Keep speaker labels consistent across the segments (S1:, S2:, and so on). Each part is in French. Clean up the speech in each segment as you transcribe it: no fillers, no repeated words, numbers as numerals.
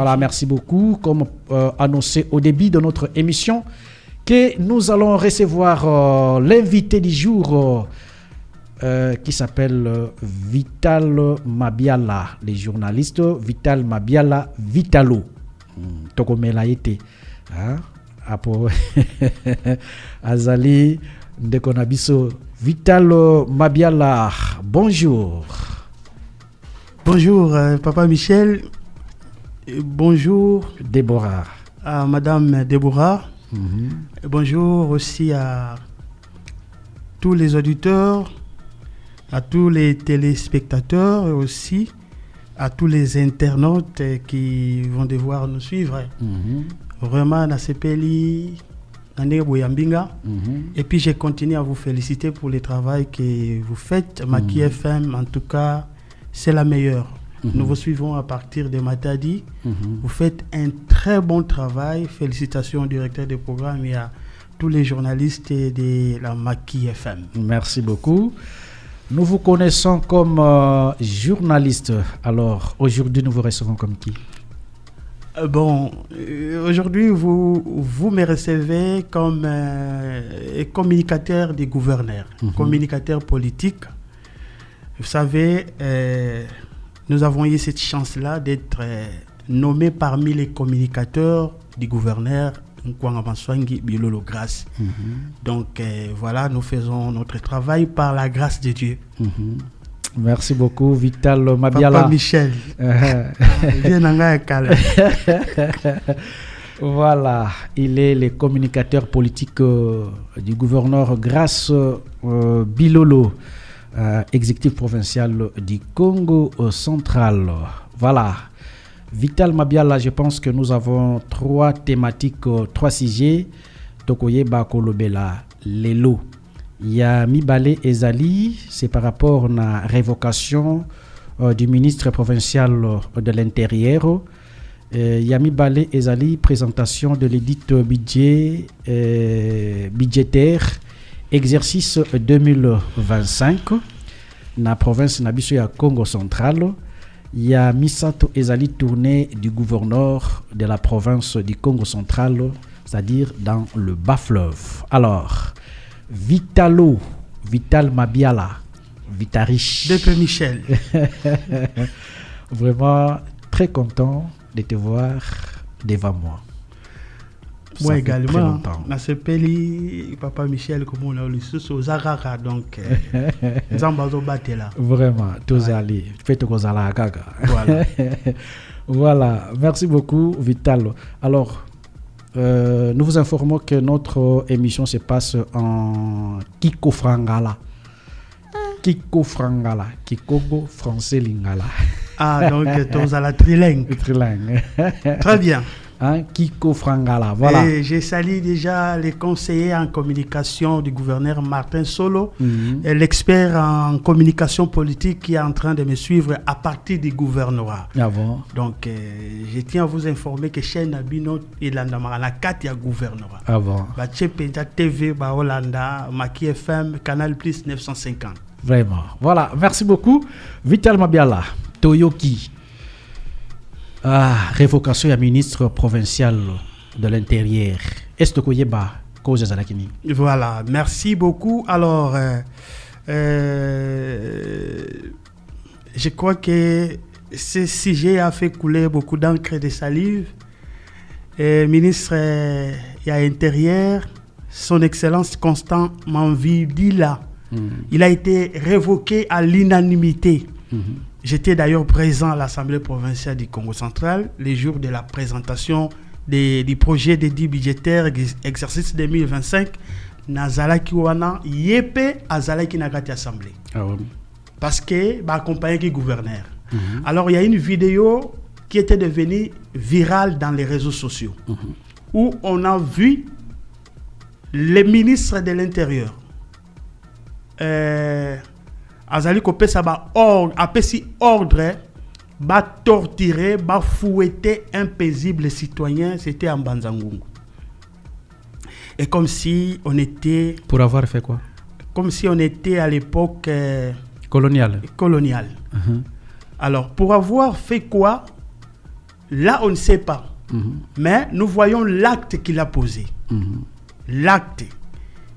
S1: Voilà, merci beaucoup. Comme annoncé au début de notre émission, que nous allons recevoir l'invité du jour qui s'appelle Vital Mabiala, les journalistes Vital Mabiala Vitalo. Tokomela été. Apo Azali Ndekonabiso Vital Mabiala. Bonjour.
S2: Bonjour Papa Michel. Bonjour
S1: Déborah.
S2: À Madame Déborah. Bonjour aussi à tous les auditeurs, à tous les téléspectateurs et aussi à tous les internautes qui vont devoir nous suivre. Vraiment, Nasepeli, Nane Boyambinga. Et puis, je continue à vous féliciter pour le travail que vous faites. Maki FM, en tout cas, c'est la meilleure. Nous vous suivons à partir de Matadi. Vous faites un très bon travail. Félicitations au directeur des programmes et à tous les journalistes de la Maki FM.
S1: Merci beaucoup. Nous vous connaissons comme journaliste. Alors, aujourd'hui, nous vous recevons comme qui?
S2: Aujourd'hui, vous me recevez comme communicateur du gouverneur, communicateur politique. Vous savez, nous avons eu cette chance-là d'être nommés parmi les communicateurs du gouverneur Nkwanga-Manswangi Bilolo Grâce. Donc voilà, nous faisons notre travail par la grâce de Dieu.
S1: Merci beaucoup, Vital Mabiala.
S2: Papa Michel.
S1: Voilà, il est le communicateur politique du gouverneur Grâce Bilolo, exécutif provincial du Congo central. Voilà, Vital Mabiala, je pense que nous avons trois thématiques, trois sujets. Tokoye Bakolobela, Lelo. Il y a Mibale Ezali, c'est par rapport à la révocation du ministre provincial de l'Intérieur. Il y a Mibale Ezali, présentation de l'édit budgétaire, exercice 2025, dans la province de Congo central. Il y a Misato Ezali, tournée du gouverneur de la province du Congo central, c'est-à-dire dans le bas-fleuve. Alors, Vital Mabiala, Vitarich.
S2: Depuis Michel.
S1: Vraiment très content de te voir devant moi.
S2: Moi également, dans ce pays, Papa Michel, comme on a lu aux Zagara, donc Zambazo Batela.
S1: Vraiment, tous allés. Faites que ça la gaga.
S2: Voilà.
S1: Voilà, merci beaucoup, Vital. Alors, nous vous informons que notre émission se passe en Kiko Frangala. Kiko Frangala, Kikongo français lingala.
S2: Ah, donc tu as la trilingue.
S1: Trilingue.
S2: Très bien.
S1: Hein, Kiko Frangala, voilà.
S2: Et j'ai salué déjà les conseillers en communication du gouverneur Martin Solo, et l'expert en communication politique qui est en train de me suivre à partir du gouvernorat.
S1: Ah bon?
S2: Donc, je tiens à vous informer que chez Nabino et Landamara, 4 il y a gouvernorat.
S1: Ah bon?
S2: Penta TV, Holanda, Maki FM, Canal Plus 950.
S1: Vraiment. Voilà, merci beaucoup. Vital Mabiala, Toyoki. Révocation du ministre provincial de l'Intérieur. Est-ce que vous avez cause de Zalakini?
S2: Voilà, merci beaucoup. Alors, je crois que ce sujet a fait couler beaucoup d'encre et de salive. Ministre de l'Intérieur, son Excellence Constant Manvidila, il a été révoqué à l'unanimité. J'étais d'ailleurs présent à l'Assemblée provinciale du Congo central les jours de la présentation du projet d'édit budgétaire exercice 2025. Nazalaki wana yepe azalaki nakati assemblée. Parce que accompagné qui gouverneur. Alors il y a une vidéo qui était devenue virale dans les réseaux sociaux où on a vu le ministre de l'Intérieur Azali Kopesa ordre torturer, fouetter un paisible citoyen, c'était en Banzangungu. Et comme si on était...
S1: Pour avoir fait quoi?
S2: Comme si on était à l'époque...
S1: coloniale.
S2: Alors, pour avoir fait quoi? là, on ne sait pas. Mais nous voyons l'acte qu'il a posé. L'acte.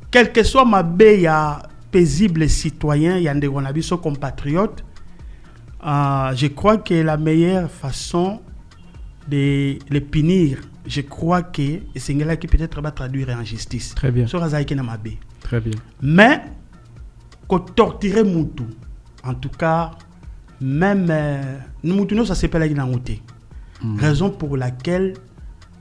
S2: Quel que soit ma béille à paisible citoyen, il y a des compatriotes, je crois que la meilleure façon de les punir, je crois que c'est là qui peut-être va traduire en justice.
S1: Très bien.
S2: Très bien. Mais, qu'on torturer Moutou, en tout cas, même Moutou, ça s'appelle Aguinamouté. Raison pour laquelle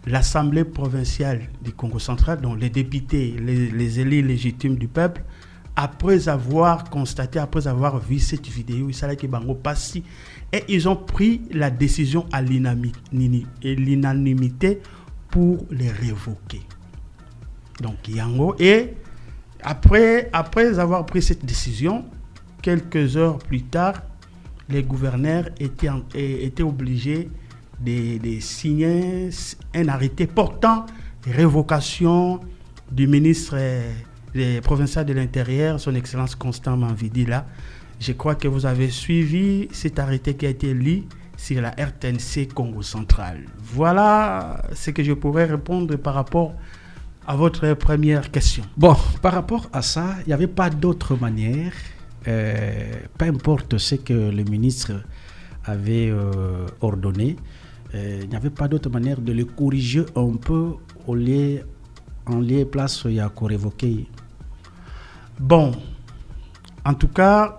S2: l'Assemblée provinciale du Congo central, dont les députés, les élus légitimes du peuple, après avoir constaté, après avoir vu cette vidéo, et ils ont pris la décision à l'unanimité pour les révoquer. Donc, Yango, et après avoir pris cette décision, quelques heures plus tard, les gouverneurs étaient obligés de signer un arrêté portant révocation du ministre provincial de l'Intérieur, son Excellence Constant Manvidi. Là, je crois que vous avez suivi cet arrêté qui a été lu sur la RTNC Congo Central. Voilà ce que je pourrais répondre par rapport à votre première question.
S1: Bon, par rapport à ça, il n'y avait pas d'autre manière, peu importe ce que le ministre avait ordonné, il n'y avait pas d'autre manière de le corriger un peu en lieu place il y a qu'à révoquer.
S2: Bon, en tout cas,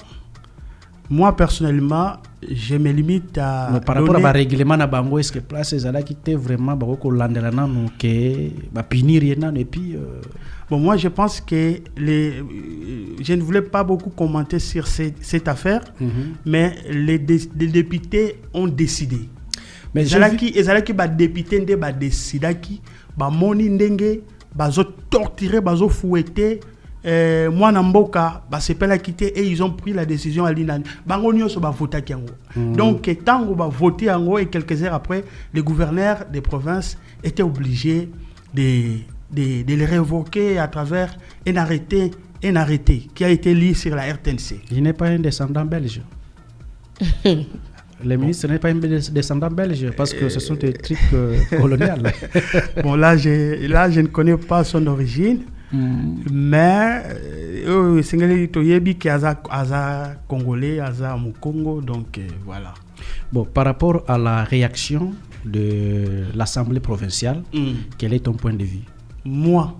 S2: moi personnellement, je me limite à
S1: par rapport à règlement na bango, est-ce que place ezala qui était vraiment ko landela nanu ke ba punir yana et puis
S2: bon, moi je pense que je ne voulais pas beaucoup commenter sur cette affaire, mais les députés ont décidé. Mais ezalaki ba député nde ba décidaki ba moni ndenge bazo torturer, bazo fouetter moi Namboka c'est pas la quitter, et ils ont pris la décision à l'inan bango nyonso ba voter kiango. Donc tango ba voter yango, et quelques heures après les gouverneurs des provinces étaient obligés de les révoquer à travers un arrêté qui a été lu sur la RTNC.
S1: Il n'est pas un descendant belge. Le ministre n'est pas un descendant belge, parce que ce sont des trucs coloniales.
S2: Bon, là, je ne connais pas son origine, mais c'est un Congolais, Aza Mukongo, donc voilà.
S1: Bon, par rapport à la réaction de l'Assemblée provinciale, quel est ton point de vue?
S2: Moi,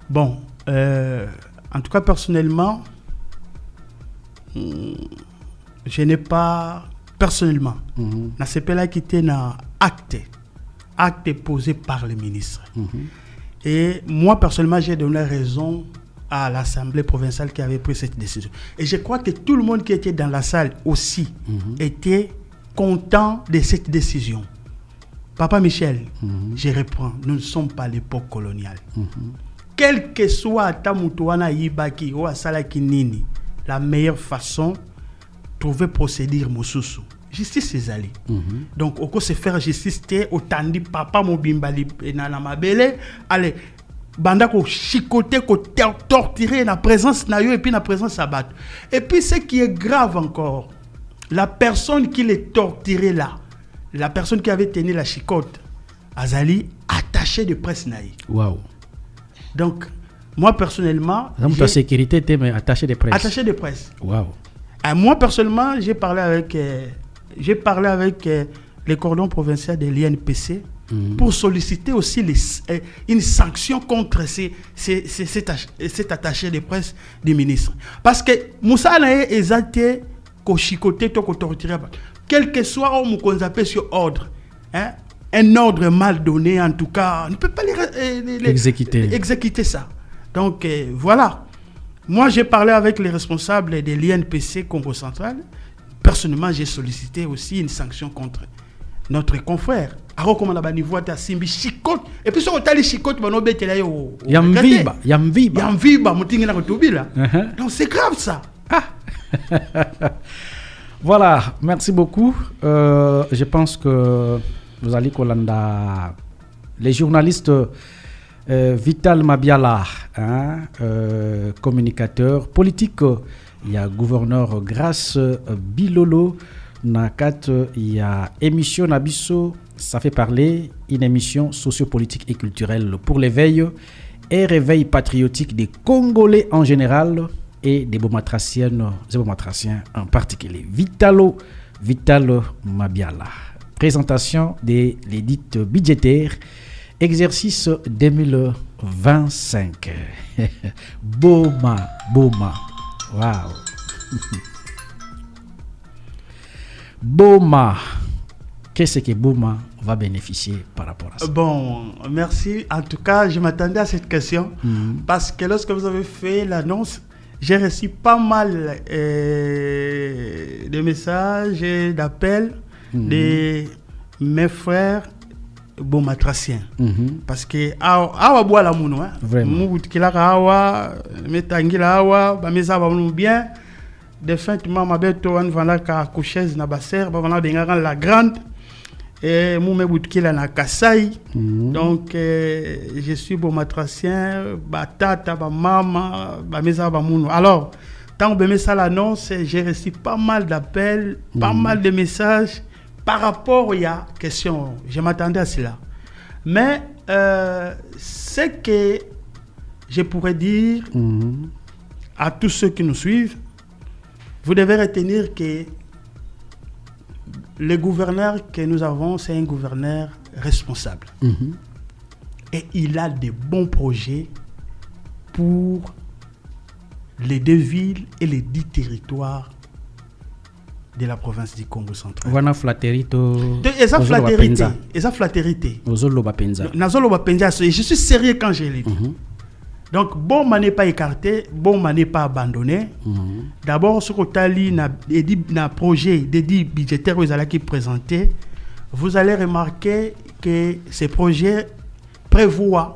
S2: bon, en tout cas, personnellement, je n'ai pas... Personnellement, na CPLA qui était na acte posé par le ministre. Et moi, personnellement, j'ai donné raison à l'Assemblée provinciale qui avait pris cette décision. Et je crois que tout le monde qui était dans la salle aussi était content de cette décision. Papa Michel, je reprends, nous ne sommes pas à l'époque coloniale. Quel que soit Tamutouana Yibaki ou Asalaki Nini, la meilleure façon trouver procédure Moussousou. Justice c'est allé. Donc, on peut se faire justice, au tandi papa mobimbali na mabele, allez, banda ko chicoter, ko torturer na présence na yo et puis na présence sabat. Et puis ce qui est grave encore, la personne qui les torturait là, la personne qui avait tenu la chicote, Azali attachée de presse naï.
S1: Waouh.
S2: Donc, moi personnellement,
S1: ta sécurité était attachée de presse.
S2: Attachée de presse.
S1: Waouh.
S2: Moi, personnellement, j'ai parlé avec les cordons provinciaux de l'INPC pour solliciter aussi une sanction contre cet attaché de presse du ministre. Parce que Moussa Naye est été chicoté, torturé. Quel que soit où on appelle sur ordre, hein, un ordre mal donné, en tout cas, on ne peut pas exécuter ça. Donc, voilà. Moi, j'ai parlé avec les responsables de l'INPC Congo Central. Personnellement, j'ai sollicité aussi une sanction contre notre confrère. Alors, comme on a niveau de Simbi chicote, et puis si on a les chicotes, on a bêté là.
S1: Yamviba.
S2: Donc, c'est grave ça.
S1: Voilà, merci beaucoup. Je pense que vous allez Kolanda, les journalistes. Vital Mabiala, communicateur politique, il y a gouverneur Grace Bilolo, Nakat, il y a émission Nabiso Ça fait parler, une émission sociopolitique et culturelle pour l'éveil et réveil patriotique des Congolais en général et des Bomatraciennes et Bomatraciens en particulier. Vital Mabiala. Présentation de l'édite budgétaire, exercice 2025. Boma. Waouh. Boma. Qu'est-ce que Boma va bénéficier par rapport à ça?
S2: Bon, merci. En tout cas, je m'attendais à cette question parce que lorsque vous avez fait l'annonce, j'ai reçu pas mal de messages et d'appels de mes frères Bomatraciens. Parce que awa bois la mouno,
S1: vraiment.
S2: Awa, metangila awa, bameza ba bien. Définitivement, ma bête on va la coucheuse na basser, ba la benga la grande. Et moi me na Kasai. Donc je suis Bomatracien, batata, ba mama, ba meza ba mouno. Alors, tant que ça l'annonce, j'ai reçu pas mal d'appels, pas mal de messages par rapport à question. Je m'attendais à cela. Mais ce que je pourrais dire à tous ceux qui nous suivent, vous devez retenir que le gouverneur que nous avons, c'est un gouverneur responsable. Et il a de bons projets pour les 2 villes et les 10 territoires de la province du Congo central.
S1: Wana flatterito.
S2: Esa flatterité. Je suis sérieux quand je l'ai dit. Donc, Boma n'est pas écarté, Boma n'est pas abandonné. D'abord, ce que na projet dédié budgétaire qui présenté, vous allez remarquer que ces projets prévoient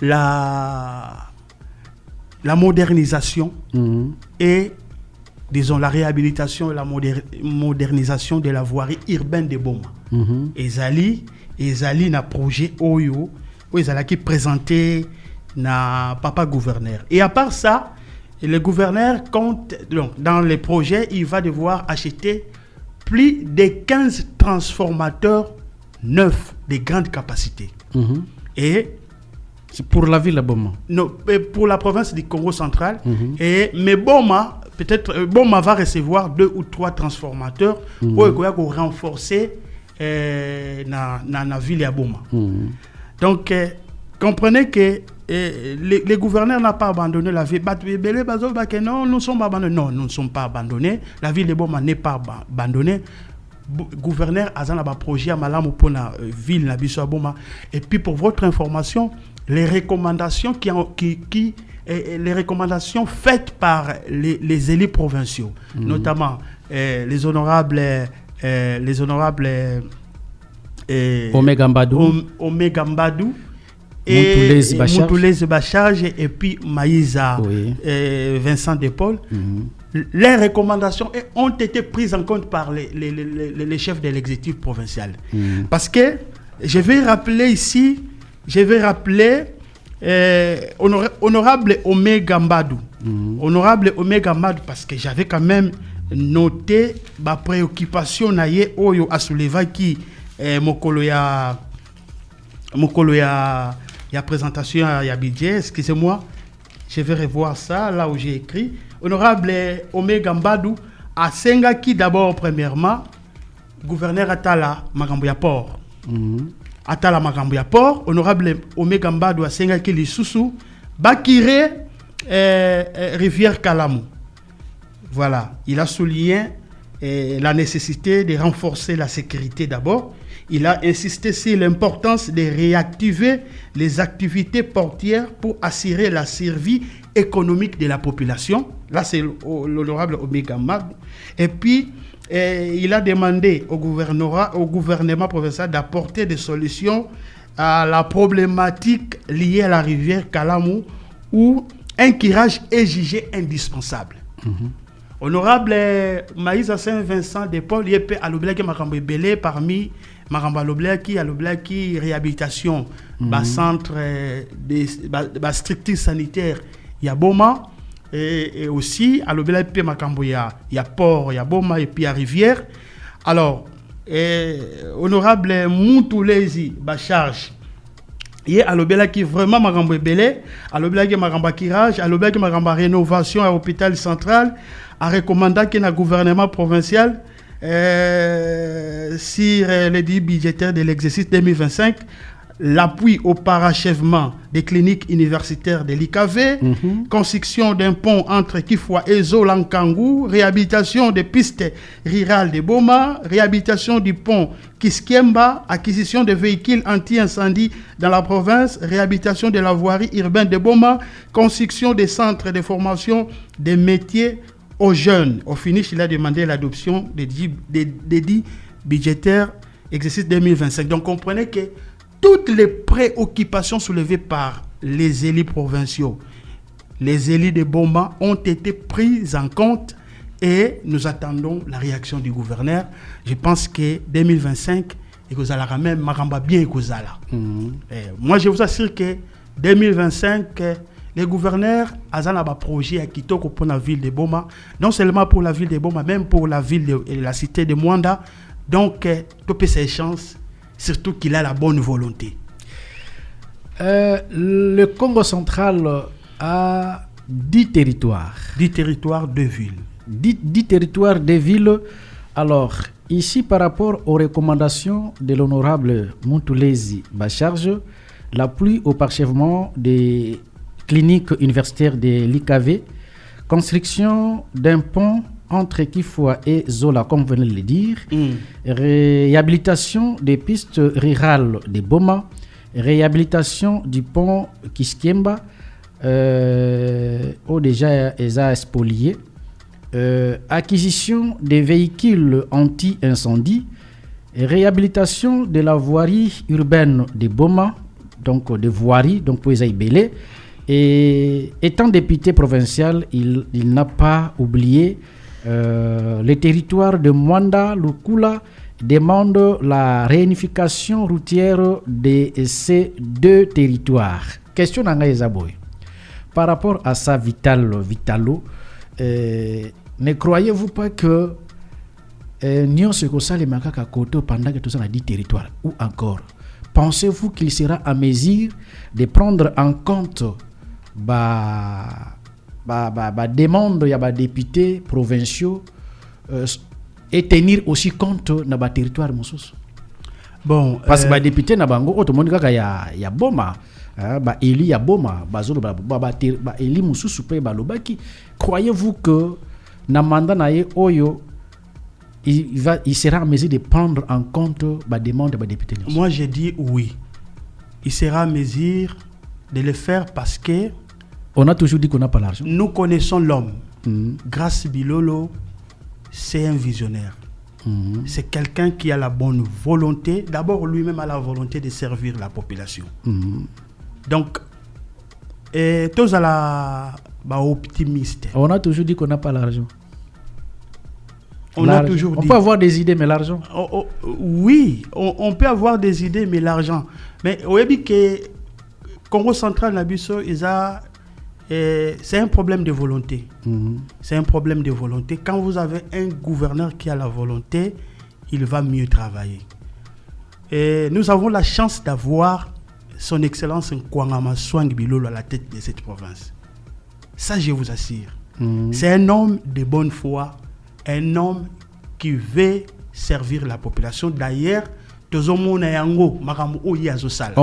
S2: la modernisation et, disons, la réhabilitation et la modernisation de la voirie urbaine de Boma. Ezali na projet Oyo, qui présenté na papa gouverneur. Et à part ça, le gouverneur compte, donc, dans les projets, il va devoir acheter plus de 15 transformateurs neufs de grande capacité. Et
S1: c'est pour la ville de Boma.
S2: Non, pour la province du Congo central. Mais Boma, peut-être Boma va recevoir 2 ou 3 transformateurs pour renforcer la ville de Boma. Donc, comprenez que les gouverneurs n'ont pas abandonné la ville. Non, nous sommes abandonnés. Non, nous ne sommes pas abandonnés. La ville de Boma n'est pas abandonnée. Gouverneur a un projet à Malamu pour la ville de Boma. Et puis, pour votre information, les recommandations les recommandations faites par les élus provinciaux, notamment les honorables
S1: Omega
S2: Mbadou et Moutoules Bachage et puis Maïza Vincent Depaul. Les recommandations ont été prises en compte par les chefs de l'exécutif provincial. Parce que je vais rappeler honorable Omega Mbadou. Honorable Omega Mbadou, parce que j'avais quand même noté ma préoccupation naie oyo asouleva qui mokolo ya présentation ya budget. Excusez-moi, je vais revoir ça là où j'ai écrit. Honorable Omega Mbadou a sengaki d'abord premièrement gouverneur Atala Magambo Port. Atala Magambo Port, honorable Omega Mbadou a sengaki lisusu bakire rivière Kalamu. Voilà, il a souligné la nécessité de renforcer la sécurité d'abord. Il a insisté sur l'importance de réactiver les activités portières pour assurer la survie économique de la population. Là, c'est l'honorable Omega Mbadou. Et puis, il a demandé au gouvernement provincial d'apporter des solutions à la problématique liée à la rivière Kalamu, où un curage est jugé indispensable. Honorable Maïsa Saint-Vincent de Paul, il peut allouer Makambo Belé parmi Makambo Aloblaki réhabilitation, centre de structure sanitaire, il y a Boma, et aussi allouer Makambo, il y a port, il y a Boma et puis il y a rivière. Alors, honorable Moutulezi Bacharge. Et à l'obéla qui vraiment marambo belé, à l'obéla qui maramba kirage, à l'obéla qui maramba rénovation à l'hôpital central, a recommandé que le gouvernement provincial sur les dits budgétaires de l'exercice 2025, l'appui au parachèvement des cliniques universitaires de l'IKV, construction d'un pont entre Kifwa et Zolankangou, réhabilitation des pistes rurales de Boma, réhabilitation du pont Kiskiemba, acquisition de véhicules anti-incendie dans la province, réhabilitation de la voirie urbaine de Boma, construction des centres de formation des métiers aux jeunes. Au finish, il a demandé l'adoption des dits budgétaires exercice 2025. Donc, comprenez que toutes les préoccupations soulevées par les élus provinciaux, les élus de Boma ont été prises en compte et nous attendons la réaction du gouverneur. Je pense que 2025, et que vous allez même maramba bien que vous allez. Moi, je vous assure que 2025, les gouverneurs ont un projet à Kitoko pour la ville de Boma, non seulement pour la ville de Boma, même pour la ville et la cité de Mwanda. Donc, toutes ces chances. Surtout qu'il a la bonne volonté.
S1: Le Congo central a 10 territoires.
S2: 10 territoires, 2 villes.
S1: 10 territoires, 2 villes. Alors, ici, par rapport aux recommandations de l'honorable Moutulezi Bacharge, l'appui au parachèvement des cliniques universitaires de l'IKV, construction d'un pont entre Kifwa et Zola, comme vous venez de le dire, réhabilitation des pistes rurales de Boma, réhabilitation du pont Kiskiemba, déjà déjà spolié, acquisition des véhicules anti-incendie, réhabilitation de la voirie urbaine de Boma, donc de voirie, donc pour les belé. Et étant député provincial, il n'a pas oublié les territoires de Mwanda, Lukula demandent la réunification routière de ces 2 territoires. Question d'Angaïzaboy. Par rapport à ça, Vitalo, ne croyez-vous pas que Nyon Sekosa les Makaka Koto pendant que tout ça a 10 territoires ou encore pensez-vous qu'il sera à mesure de prendre en compte demande il y a des députés provinciaux et tenir aussi compte de nos territoires moussous. Bon, parce que les députés na bango automoni kaka ya Boma, eli ya Boma, bazolo eli moussous pe balobaki. Croyez-vous que na mandat na ye oyo il sera en mesure de prendre en compte la demande des députés?
S2: Moi je dis oui. Il sera en mesure de le faire parce que
S1: on a toujours dit qu'on n'a pas l'argent.
S2: Nous connaissons l'homme. Grâce Bilolo, c'est un visionnaire. C'est quelqu'un qui a la bonne volonté. D'abord, lui-même a la volonté de servir la population. Donc, tous à la optimiste.
S1: On a toujours dit qu'on n'a pas l'argent.
S2: On
S1: peut avoir des idées, mais l'argent.
S2: Oui, on peut avoir des idées, mais l'argent. Mais vous savez que Congo central, c'est un problème de volonté. C'est un problème de volonté. Quand vous avez un gouverneur qui a la volonté, il va mieux travailler. Et nous avons la chance d'avoir son Excellence Nkwangama Swang Bilolo à la tête de cette province. Ça, je vous assure. C'est un homme de bonne foi, un homme qui veut servir la population. D'ailleurs,
S1: on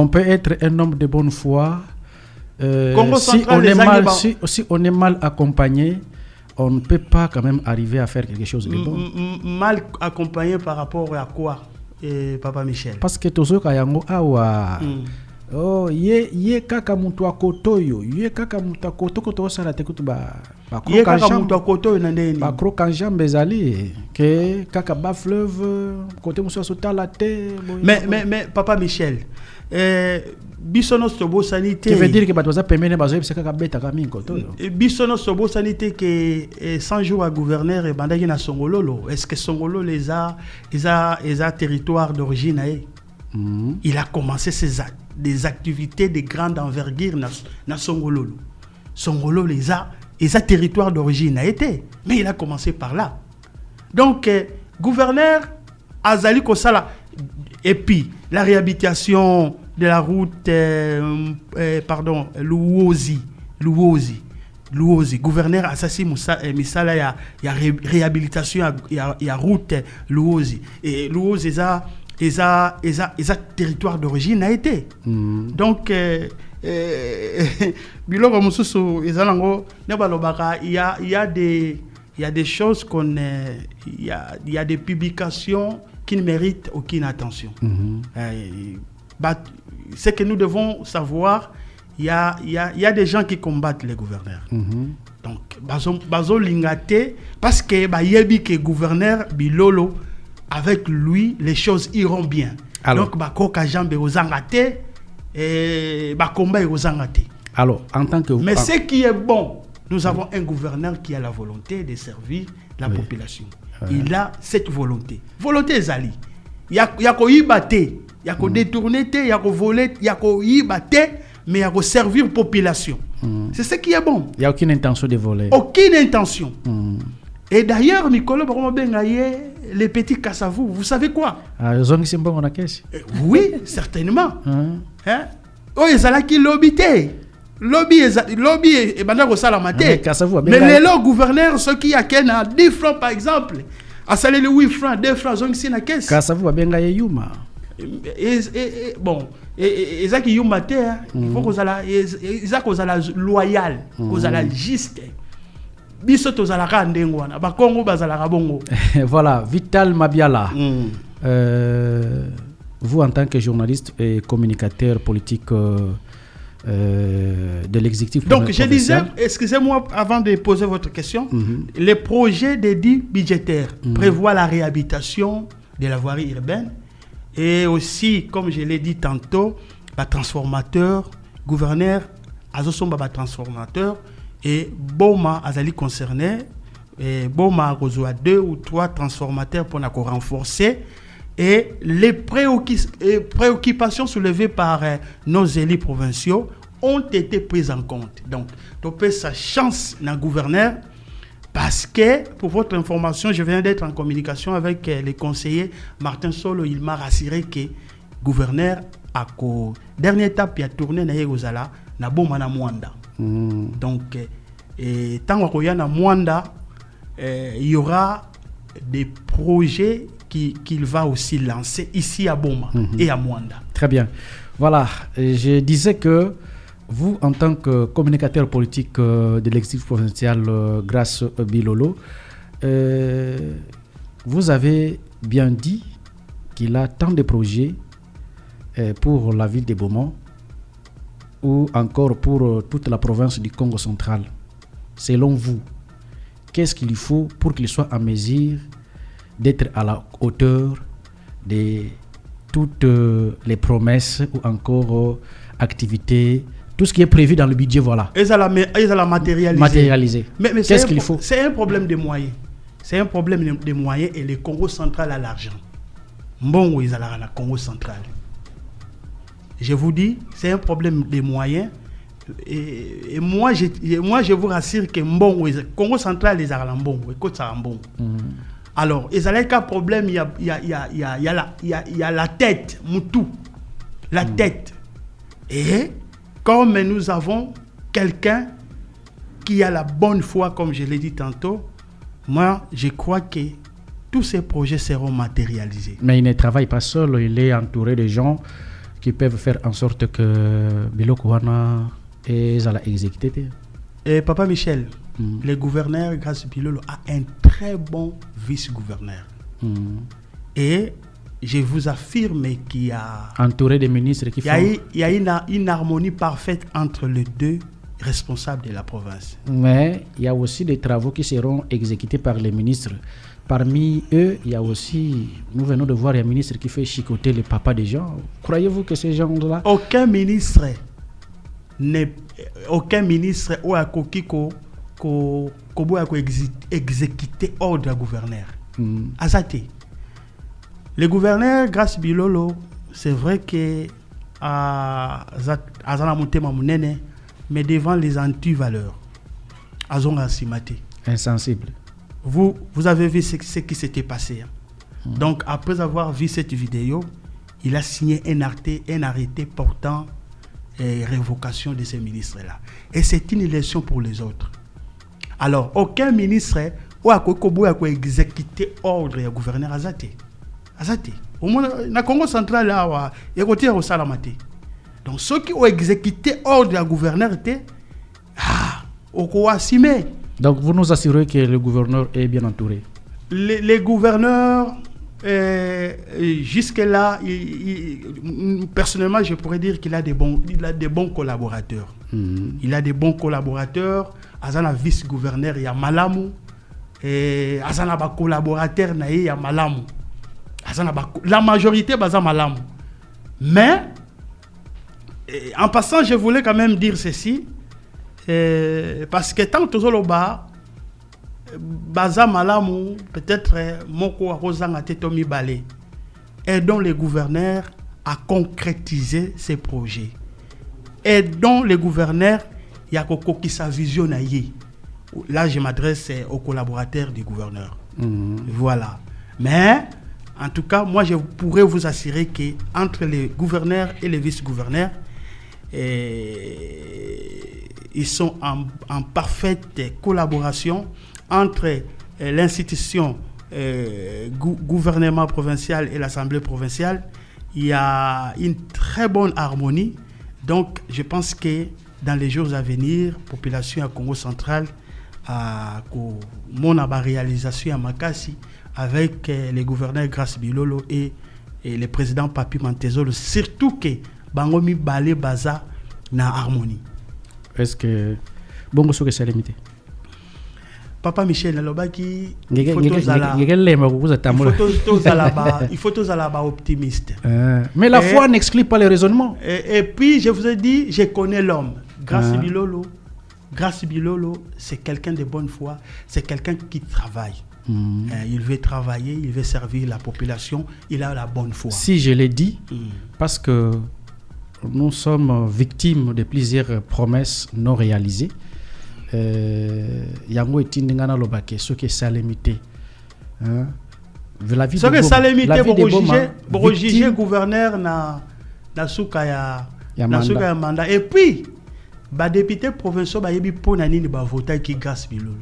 S1: peut être un homme de bonne foi. Si on est mal accompagné, on ne peut pas quand même arriver à faire quelque chose de bon.
S2: Mal accompagné par rapport à quoi, Papa Michel?
S1: Parce que Tozo Kayango Awa. Oh, ye kaka mutu akotoyo, ye kaka mutu akoto to sala tekutu ba
S2: ye kaka mutu akotoyo na ndeni
S1: ba kro kanjam bezali que kaka ba fleuve côté muso sota la te.
S2: Mais Papa Michel, bisono sobo sanité.
S1: Qui veut dire que batoza pemene bazo yebisa kaka beta ka minko to.
S2: Bisono sobo sanité que 100 jours à gouverneur et bandaki na Songololo. Est-ce que Songolo les a territoire d'origine aé? Il a commencé des activités de grande envergure dans Songololo. Songolo les a territoire d'origine a été, mais il a commencé par là. Donc, gouverneur azali kosala et puis la réhabilitation de la route Luozi gouverneur Assassi Moussa misala ya réhabilitation ya route Luozi et Luozi eza territoire d'origine a été donc biloko mususu ezalango ne balobaka il y a des choses il y a des publications qui ne méritent aucune attention. Ce que nous devons savoir, il y a des gens qui combattent les gouverneurs. Donc bazo lingate parce que yebi que gouverneur Bilolo avec lui les choses iront bien. Alors, donc koka jambe ozangate et combat ozangate.
S1: Alors en tant que
S2: mais ce qui est bon, nous avons un gouverneur qui a la volonté de servir la population. Il a cette volonté. Volonté ezali. Ya ko yibate, ya ko détourner te, ya ko voler, ya ko yibate, mais ya ko servir population. C'est ce qui est bon.
S1: Il y a aucune intention de voler.
S2: Aucune intention. Et d'ailleurs, Nicolas Baromabengaye, les petits Kassavou, vous savez quoi? Oui, certainement. Oh, ils allaient qui lobbyté. Lobby et bandako salamate. Mais les lots gouverneurs, ceux qui a 10 francs par exemple, à saler les 8 francs, 2 francs, ils sont na caisse.
S1: Kassavou Bengaye Yuma.
S2: Bon, et ça qui Yuma te, il faut qu'on ala, ça qu'on ala loyal, qu'on ala juste. Biso to zalaka ndengwana, ba Congo bazalaka bongo.
S1: Voilà, Vital Mabiala. Vous en tant que journaliste et communicateur politique de l'exécutif.
S2: Donc je disais, excusez-moi avant de poser votre question, les projets dédits budgétaires prévoient la réhabilitation de la voirie urbaine et aussi, comme je l'ai dit tantôt, transformateur, gouverneur, azosomba transformateur et Boma azali concerné et Boma a 2 ou 3 transformateurs pour renforcer. Et les préoccupations soulevées par nos élus provinciaux ont été prises en compte. Donc, topé sa chance dans le gouverneur parce que, pour votre information, je viens d'être en communication avec les conseillers. Martin Solo, il m'a rassuré que le gouverneur a dernière étape, il a tourné dans Yegozala, na Boma na Mwanda. Donc, tant qu'il y a na Mwanda, il y aura des projets qu'il va aussi lancer ici à Boma et à Mwanda.
S1: Très bien. Voilà, je disais que vous, en tant que communicateur politique de l'exécutif provincial grâce Bilolo, vous avez bien dit qu'il a tant de projets pour la ville de Beaumont ou encore pour toute la province du Congo central. Selon vous, qu'est-ce qu'il faut pour qu'il soit en mesure d'être à la hauteur de toutes les promesses ou encore activités, tout ce qui est prévu dans le budget, voilà.
S2: Ils allaient la matérialiser. Mais
S1: qu'est-ce qu'il faut?
S2: C'est un problème de moyens. C'est un problème de moyens et le Congo central a l'argent. Bon, ils allaient à la Congo central. Je vous dis, c'est un problème de moyens. Et moi, je vous rassure que le Congo central, les allaient bon. Alors, il y a un problème, il y a la tête, Moutou. La tête. Et comme nous avons quelqu'un qui a la bonne foi, comme je l'ai dit tantôt, moi, je crois que tous ces projets seront matérialisés.
S1: Mais il ne travaille pas seul, il est entouré de gens qui peuvent faire en sorte que Biloko Wana est exécuté.
S2: Et Papa Michel, le gouverneur Grace Bilolo a un très bon vice-gouverneur. Et je vous affirme qu'il y a...
S1: Entouré des ministres qui font...
S2: Il y a une harmonie parfaite entre les deux responsables de la province.
S1: Mais il y a aussi des travaux qui seront exécutés par les ministres. Parmi eux, il y a aussi... Nous venons de voir un ministre qui fait chicoter les papas des gens. Croyez-vous que ces gens-là...
S2: Aucun ministre ou à Kokiko Kobo a exécuté ordre du gouverneur. Azate. Le gouverneur Grace Bilolo, c'est vrai que Azana Moutema Mounene, mais devant les antivaleurs, Azonga Simate.
S1: Insensible.
S2: Vous avez vu ce qui s'était passé. Donc, après avoir vu cette vidéo, il a signé un arrêté portant révocation de ces ministres-là. Et c'est une leçon pour les autres. Alors, aucun ministre a exécuté ordre du gouverneur Azate. Au moins, dans le Congo central, il y a au Salamate. Donc, ceux qui ont exécuté ordre du gouverneur étaient au Kouassime.
S1: Donc, vous nous assurez que le gouverneur est bien entouré?
S2: Les gouverneurs, jusque-là, personnellement, je pourrais dire qu'il a des bons collaborateurs. Il a des bons collaborateurs. Azana vice-gouverneur, il y a Malamu. Et Azana collaborateur, il y a Malamu. La majorité, c'est Malamu. Mais, en passant, je voulais quand même dire ceci. Parce que tant que Zoloba, Baza Malamu, peut-être Moko Arozanga Tetomi Balé, aidons les gouverneurs à concrétiser ces projets. Aidons les gouverneurs, il y a Koko qui sa vision. Là, je m'adresse aux collaborateurs du gouverneur. Voilà. Mais, en tout cas, moi, je pourrais vous assurer qu'entre les gouverneurs et les vice-gouverneurs, ils sont en parfaite collaboration entre l'institution gouvernement provincial et l'Assemblée provinciale. Il y a une très bonne harmonie. Donc, je pense que dans les jours à venir, la population à Congo central a mon réalisation à Makassi avec les gouverneurs Grace Bilolo et le président Papi Mantezolo, surtout que Bangomi Balé Baza na harmonie. Est-ce que
S1: bongo soke c'est limité?
S2: Papa Michel Nalobaki, il faut tous à la optimiste.
S1: Mais la foi n'exclut pas les raisonnements.
S2: Et puis je vous ai dit, je connais l'homme. Grace Bilolo, c'est quelqu'un de bonne foi, c'est quelqu'un qui travaille. Il veut travailler, il veut servir la population, il a la bonne foi.
S1: Si je l'ai dit, parce que nous sommes victimes de plusieurs promesses non réalisées. Yango etindingana lobake ce qui est salimité.
S2: La vie de salimité pour juger gouverneur na souka ya mandat. Et puis ba député provincial ba yebi pona nini ba voter qui Grace Bilolo.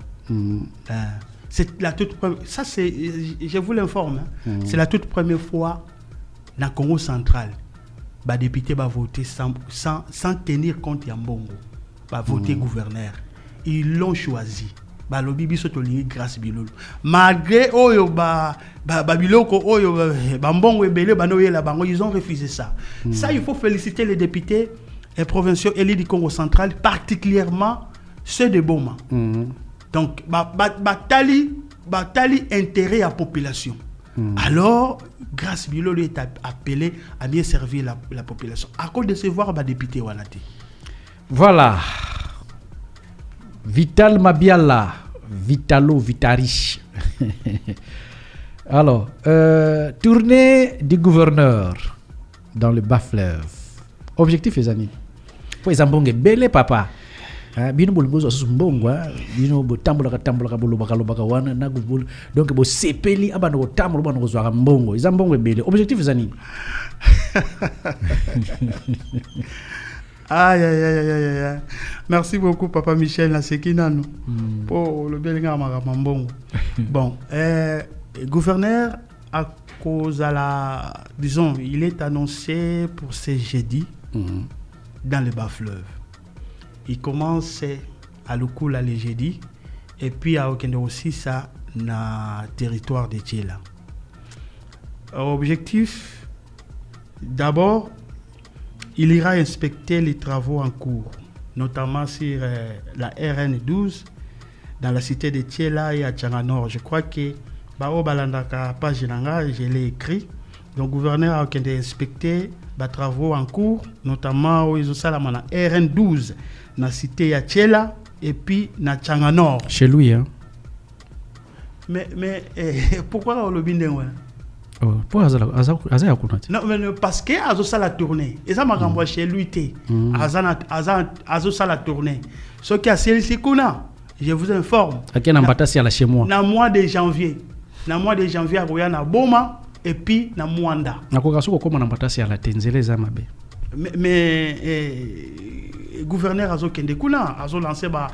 S2: C'est la toute première, ça c'est, je vous l'informe, c'est la toute première fois dans le Congo central. Les députés vont voter sans tenir compte de Mbongo. Ils vont voter gouverneur. Ils l'ont choisi. Balobi biso tolingi Grace Bilolo. Malgré oyo biloko oyo Mbongo ebele banoyela bango, ils ont refusé ça. Ça, il faut féliciter les députés provinciaux élus du Congo central, particulièrement ceux de Boma. Donc, batali intérêt à la population. Alors, Grace Bilolo est appelé à mieux servir la population. À cause de se voir, député Wanati.
S1: Voilà. Vital Mabiala, Vitalo Vitari. Alors, tournée du gouverneur dans le bas-fleuve. Objectif, les amis. Pour les ambongues, belle papa. Bino bolbozo sumbongo bino botambola bolo bakalo wana na gubul donc bo sepeli abana ko tambola bana ko zwa mbongo izambongo ebele objectif zani.
S2: Aïe. Merci beaucoup papa Michel Nasekinano pour le belinga mbongo. Bon, gouverneur à cause à la, disons, il est annoncé pour ce jeudi dans le bas-fleuve. Il commence à Lukula le jeudi et puis à Okende aussi ça dans le territoire de Tchela. Objectif, d'abord, il ira inspecter les travaux en cours, notamment sur la RN12 dans la cité de Tchela et à Tchanganor. Je crois que Bao Balandaka page je l'ai écrit. Donc, le gouverneur a inspecté les travaux en cours, notamment au Isosalama na RN12 dans la cité de Tchela et puis dans Tchanganor.
S1: Chez lui, hein?
S2: Mais pourquoi on le binde?
S1: Non,
S2: mais parce que Azosa la tournée. Et ça m'a chez lui. Azosa la tournée. Ce qui a celle-ci, je vous informe.
S1: Chez moi.
S2: Dans le mois de janvier. na mois de janvier à Roya na Boma et puis na Mwanda.
S1: Na kokaso ko na Batasi à la Tenzele Zamabe.
S2: Mais gouverneur Azo Kende Kuna Azo lancé ba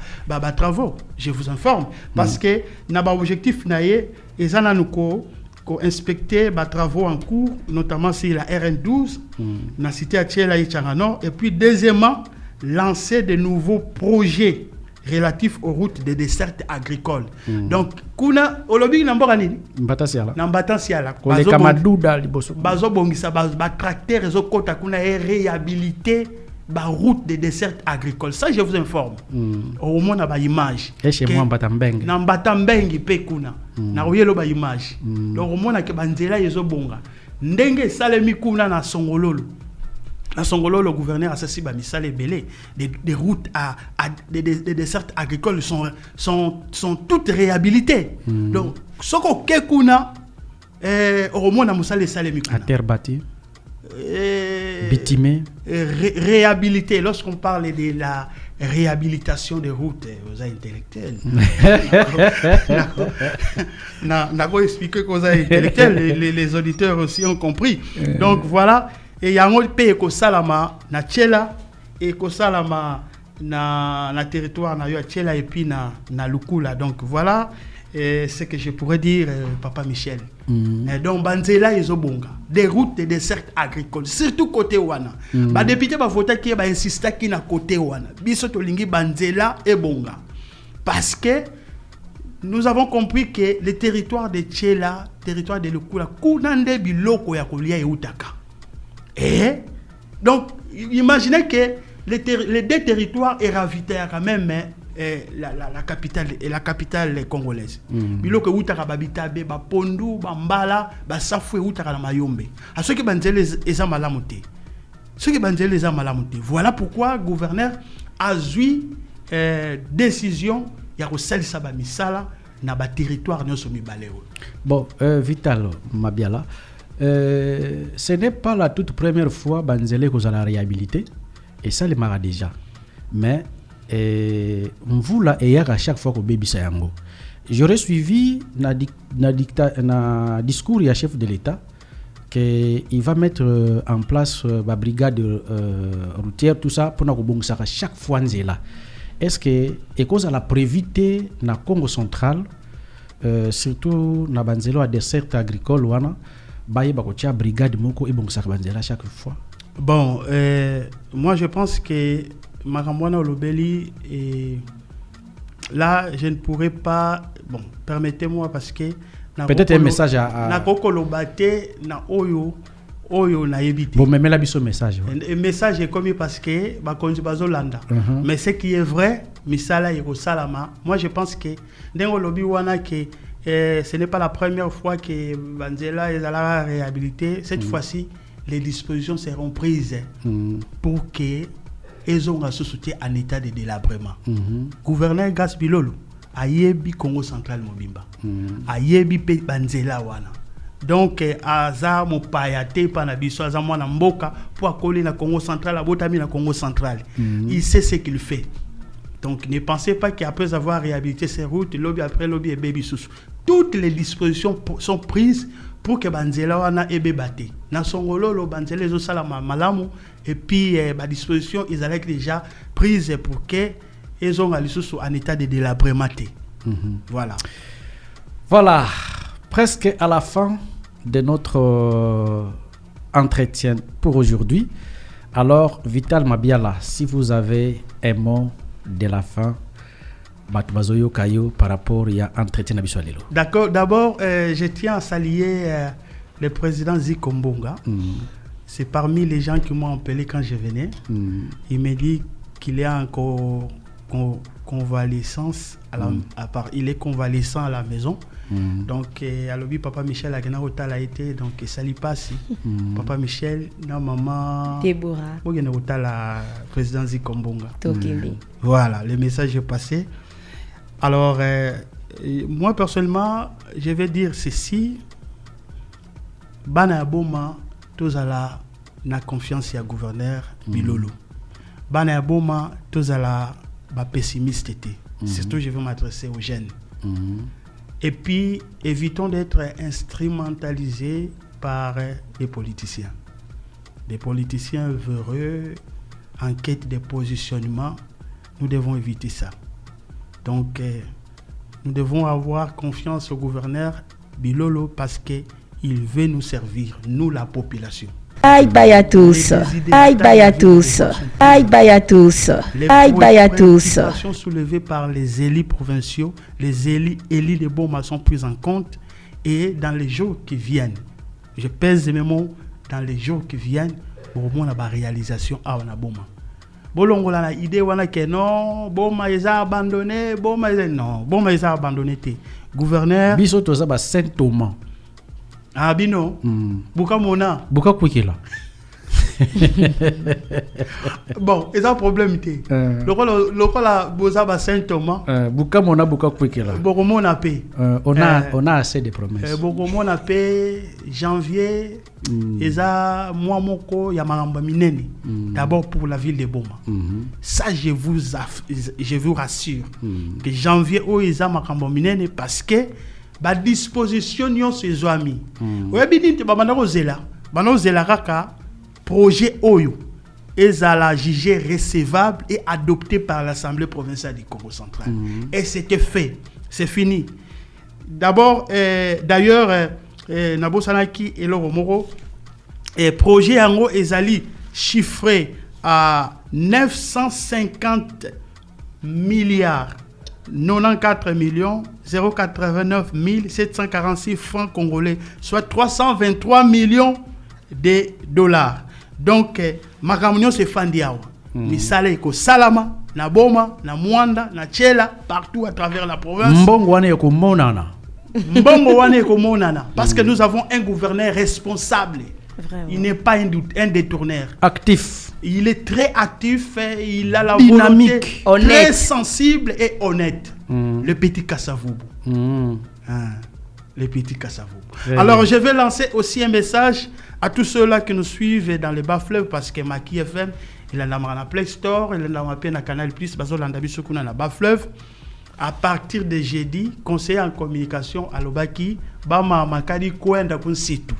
S2: travaux, je vous informe parce que na ba objectif naie ezana nuko ko inspecter ba travaux en cours notamment sur la RN12 na cité à Tchela Ichangano et puis deuxièmement lancer de nouveaux projets relatifs aux routes de desserte agricole. Donc kuna olobi nambora nini
S1: Mbatasiala
S2: na Mbatasiala
S1: ko le kamaduda liboso
S2: bazo bongisa ba tracteur ezo kota kuna réhabiliter ba route de desserte agricole. Ça je vous informe. Au moins na ba image
S1: et chez moi Mbatambeng
S2: na Mbatambengi pe kuna na oyelo ba image. Donc au moins na ke banzela ezo bonga ndenge salemi kuna na Songololo. La Songolo, le gouverneur a ceci, misale belé. Des routes des dessertes agricoles sont toutes réhabilitées. Donc, ce qu'on kekuna, au moins, on a musale salemi.
S1: À terre battue. Bitimé.
S2: Réhabilité. Lorsqu'on parle de la réhabilitation des routes aux intellectuels. N'a expliqué aux intellectuels. Les auditeurs aussi ont compris. Donc, voilà. Et il y a un autre pays qui salama na Tchela et qui salama na territoire na Tchela et puis na Lukula. Donc voilà ce que je pourrais dire, Papa Michel. Donc banzela ezobonga des routes de desserte agricole surtout côté wana. Ba député ba voter qui ba insister qui na côté wana. Biso to lingi banzela e bonga. Parce que nous avons compris que le territoire de Tchela, territoire de Lukula, kunande biloko ya kolia e utaka. Et donc, imaginez que les deux territoires est ravitaillé quand même la capitale congolaise. Bilo que utaka babitabe, ba pondu, ba mbala, ba safu utaka na mayombe. À ceux qui banzele eza malamuté. Ceux qui banzele eza malamuté. Voilà pourquoi le gouverneur a eu décision ya ko salisa ba misala na ba territoire nyoso mibaleo.
S1: Bon, Vital Mabiala. Ce n'est pas la toute première fois Banzele qu'on a la réhabilité et ça le mara déjà mais vous là hier à chaque fois que baby sayango j'aurais suivi na discours du chef de l'État que il va mettre en place la brigade routière tout ça pour na ko bongisa chaque fois nzela. Est-ce que et cause à la prévité na Congo central surtout na Banzelo à desserte agricole wana baye bakotia brigade moko et bongisa banzela chaque fois.
S2: Bon, moi je pense que Makamwana Olobeli là je ne pourrais pas permettez-moi parce que
S1: peut-être un message à
S2: na kokolobate na oyo na yebite.
S1: Bon mais la biso message.
S2: Un message est commis parce que bakonzi bazolanda. Mais ce qui est vrai, misala yeko salama. Moi je pense que ndengo lobi wana que ce n'est pas la première fois que Banzela est à la réhabilité. Cette fois-ci, les dispositions seront prises pour que ils aient ce soutien en état de délabrement. Gouverneur Gas Bilolo a yebi Congo central mobimba. A yebi pe Banzela wana. Donc aza mo payate panabiso aza mwana mboka pour accoler na Congo central abotami na Congo central. Il sait ce qu'il fait. Donc ne pensez pas qu'après avoir réhabilité ces routes, lobby après lobby et baby sous. Toutes les dispositions sont prises pour que Banzela wana ebe bate. Na Songololo Banzela zo salama malamu et puis ba disposition ils allaient déjà prises pour que ils ont en état de délabrement. Voilà.
S1: Voilà, presque à la fin de notre entretien pour aujourd'hui. Alors Vital Mabiala, si vous avez un mot de la fin par rapport à entretien à Biswalelo.
S2: D'accord, d'abord je tiens à saluer le président Ziko Mbonga. C'est parmi les gens qui m'ont appelé quand je venais. Il m'a dit qu'il est encore convalescence il est convalescent à la maison. Donc à l'objet Papa Michel a été donc salut pas si Papa Michel na maman
S3: Déborah
S2: la président Ziko Mbonga.
S1: Voilà,
S2: le message est passé. Alors, moi personnellement, je vais dire ceci. Bana Boma, tous à la confiance à gouverneur Bilolo. Bana Boma, tous à la pessimiste. Surtout, je vais m'adresser aux jeunes. Et puis, évitons d'être instrumentalisés par les politiciens. Des politiciens véreux, en quête de positionnement, nous devons éviter ça. Donc, nous devons avoir confiance au gouverneur Bilolo parce qu'il veut nous servir, nous la population.
S3: Aïe bye à tous, aïe bye à tous, aïe bye à tous, aïe bye à tous.
S2: Les préoccupations soulevées par les élus provinciaux, les élus de Boma sont prises en compte et dans les jours qui viennent, je pèse mes mots, dans les jours qui viennent, au moins la réalisation à Boma. Bolongo la idée wana que non, Boma ils a abandonné, Boma ils a abandonné té. Gouverneur
S1: biso toza ba Saint Thomas.
S2: Ah bino. Buka mona.
S1: Buka kwikela.
S2: Bon, ils ont un problème té. Le la boza ba Saint Thomas.
S1: Buka mona buka kwikela.
S2: Boko mona paix.
S1: On a assez de promesses.
S2: Boko mona paix janvier. Eza moi moko ya maramba minene. D'abord pour la ville de Boma. Ça je vous rassure que janvier o eza maramba minene parce que ba disposition nyo ses amis. Oyebi nti ba bandako zela kaka projet oyo ezala jugé recevable et adopté par l'Assemblée provinciale du Congo central. Et c'était fait, c'est fini. D'abord d'ailleurs Nabo Sanaki et Loro Moro et projet yango ezali chiffré à 950 milliards 94 millions 089 746 francs congolais, soit 323 millions de dollars. Donc, ma réunion se fandiao. Misale ko salama, na Boma, na Mwanda, na Tchela, partout à travers la province.
S1: Mbongo wane ko monana.
S2: Mbongo wane ko monana. Parce que nous avons un gouverneur responsable. Vraiment. Il n'est pas un détourneur.
S1: Actif.
S2: Il est très actif, il a la
S1: dynamique,
S2: volonté, très sensible et honnête. Le petit Kassavoubou. Le petit Kassavoubou. Alors, je vais lancer aussi un message à tous ceux-là qui nous suivent dans les bas-fleuves parce que Maki FM, il a la Play Store, il a la Canal Plus, parce qu'il a la bas-fleuve. À partir de jeudi, conseiller en communication à l'Obaki, Bama Makadi Kouenda Kunsitu.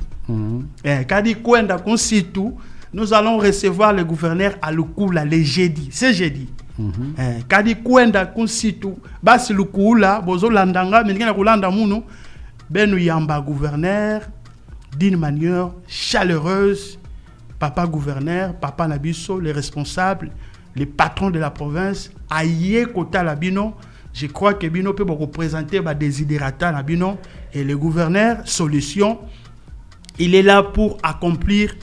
S2: Kadi Kouenda Kunsitu, nous allons recevoir le gouverneur à Lukula le jeudi. C'est jeudi. Kadi Kouenda Kunsitu, Basi Lukula, Bozo Landanga, Minigana Kulanda Mounou, Benou Yamba gouverneur, d'une manière chaleureuse. Papa gouverneur, Papa Nabiso, les responsables, les patrons de la province, Aïe Kota Labino. Je crois que Bino peut représenter des désiderata Nabino et le gouverneur, solution. Il est là pour accomplir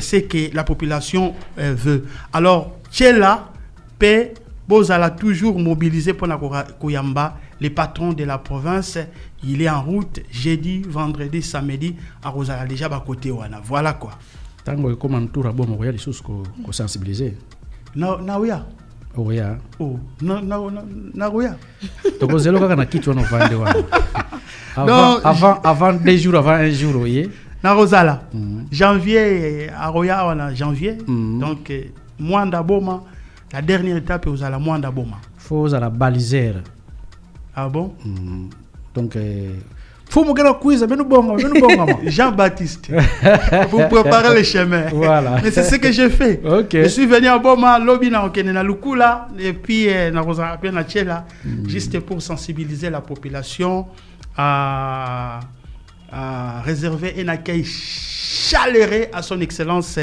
S2: ce que la population veut. Alors, Tchela peut Bozala toujours mobilisé pour la Koyamba, les patrons de la province. Il est en route jeudi, vendredi, samedi à Rosala déjà à côté Wana. Voilà quoi.
S1: Tango comment tout rabon moya les choses ko sensibiliser.
S2: Na oya.
S1: Oya.
S2: Oh, na oya.
S1: Donc zelo kaka na kitu wana vande wana. Avant 2 jours avant un jour oye.
S2: Na Rosala. Janvier à Roya wana janvier. Donc Mwanda Boma, la dernière étape aux ala Mwanda Boma.
S1: Faut à la balisère.
S2: Ah bon?
S1: Donc faut me faire quiz, mais nous bon.
S2: Jean-Baptiste. Vous préparez le chemin.
S1: Voilà.
S2: Mais c'est ce que j'ai fait.
S1: Okay.
S2: Je suis venu à Boma, lobby na okene na Lukula et puis na Rosa na Tchela juste pour sensibiliser la population à réserver un accueil chaleureux à son excellence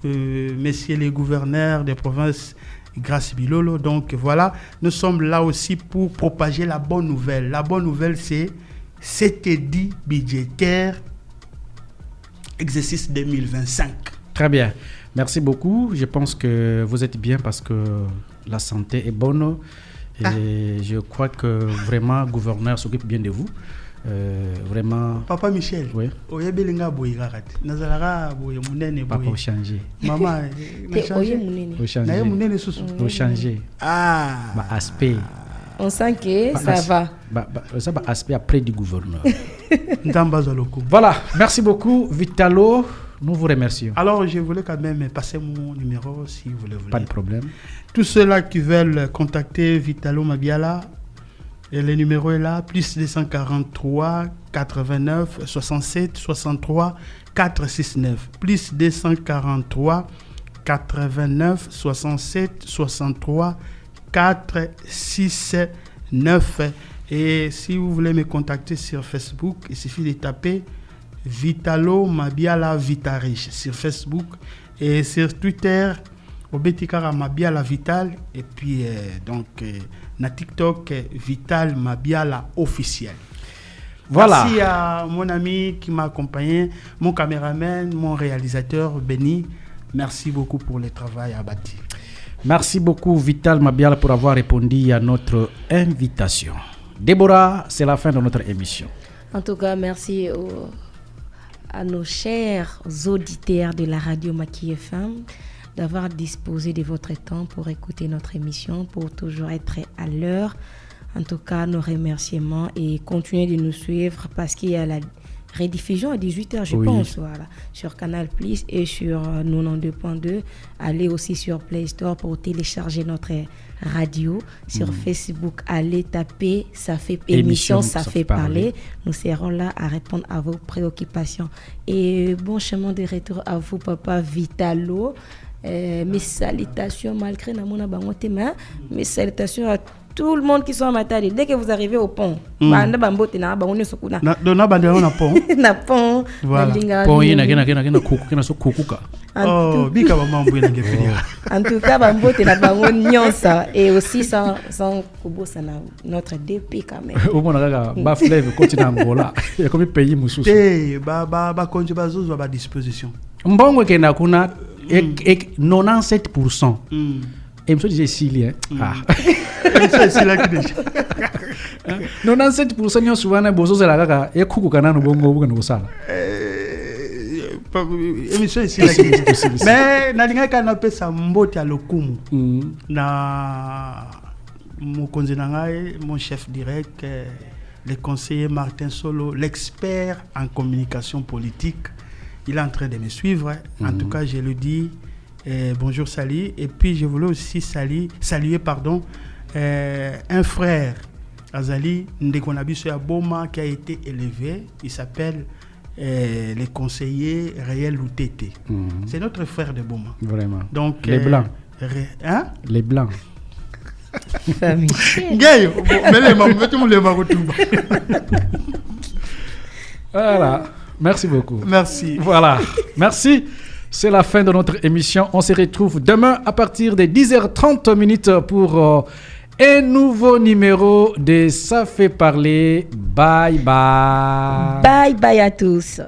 S2: messieurs les gouverneurs des provinces grâce Bilolo. Donc voilà, nous sommes là aussi pour propager la bonne nouvelle. La bonne nouvelle, c'est cet édit budgétaire exercice 2025.
S1: Très bien. Merci beaucoup. Je pense que vous êtes bien parce que la santé est bonne. Et je crois que vraiment le gouverneur s'occupe bien de vous. Vraiment.
S2: Papa Michel.
S1: Oui. Papa au changer.
S2: Maman.
S1: Au changer.
S2: Ah.
S1: Aspect.
S3: On sent que ça va.
S1: Ça va aspect après du gouverneur. Voilà. Merci beaucoup, Vitalo. Nous vous remercions.
S2: Alors, je voulais quand même passer mon numéro si vous le voulez.
S1: Pas de problème.
S2: Tous ceux-là qui veulent contacter Vitalo Mabiala, Et le numéro est là, plus 243 89 67 63 469. Plus 243 89 67 63 469. Et si vous voulez me contacter sur Facebook, il suffit de taper Vitalo Mabiala Vitarich sur Facebook et sur Twitter, Obetikara Mabiala Vital, et puis na TikTok Vital Mabiala officiel. Voilà. Merci à mon ami qui m'a accompagné, mon caméraman, mon réalisateur Benny. Merci beaucoup pour le travail abattu.
S1: Merci beaucoup Vital Mabiala pour avoir répondu à notre invitation. Déborah, c'est la fin de notre émission.
S3: En tout cas, merci à nos chers auditeurs de la radio Maquis FM d'avoir disposé de votre temps pour écouter notre émission, pour toujours être à l'heure. En tout cas, nos remerciements et continuez de nous suivre parce qu'il y a la rediffusion à 18h, je pense, voilà, sur Canal Plus et sur 92.2. Allez aussi sur Play Store pour télécharger notre radio. Sur Facebook, allez taper ça fait émission, ça fait parler. Nous serons là à répondre à vos préoccupations. Et bon chemin de retour à vous, papa Vitalo. Mes salutations, malgré Namona Bangotema, mes salutations à tout le monde qui sont à Matadi. Dès que vous arrivez au pont,
S2: Voilà.
S3: pont. En tout cas, bambote na bango nyonsa et aussi sans kubosa na notre DP quand même.
S1: Au moins ba fleuve continue Angola. Il y a combien de pays mususu?
S2: Ba konje bazozo ba disposition.
S1: Mbongo kena kuna 97%. Et je disais Sili, 97% nyo souvent bozo zela kaka e kuku kana no bongo buka no sala.
S2: Émission ici mais nalinga kana pesa mbote ya lokumu na mokonzi nangai, mon chef direct, le conseiller Martin Solo, l'expert en communication politique. Il est en train de me suivre. En tout cas, je le dis. Bonjour Sali. Et puis je voulais aussi saluer un frère, Azali Ndekonabiso Boma, qui a été élevé. Il s'appelle le conseiller Réel Loutete. C'est notre frère de Boma.
S1: Vraiment.
S2: Donc,
S1: les Blancs. Les Blancs. Voilà. Merci beaucoup.
S2: Merci.
S1: Voilà. Merci. C'est la fin de notre émission. On se retrouve demain à partir de 10h30 pour un nouveau numéro de Ça fait parler. Bye bye.
S3: Bye bye à tous.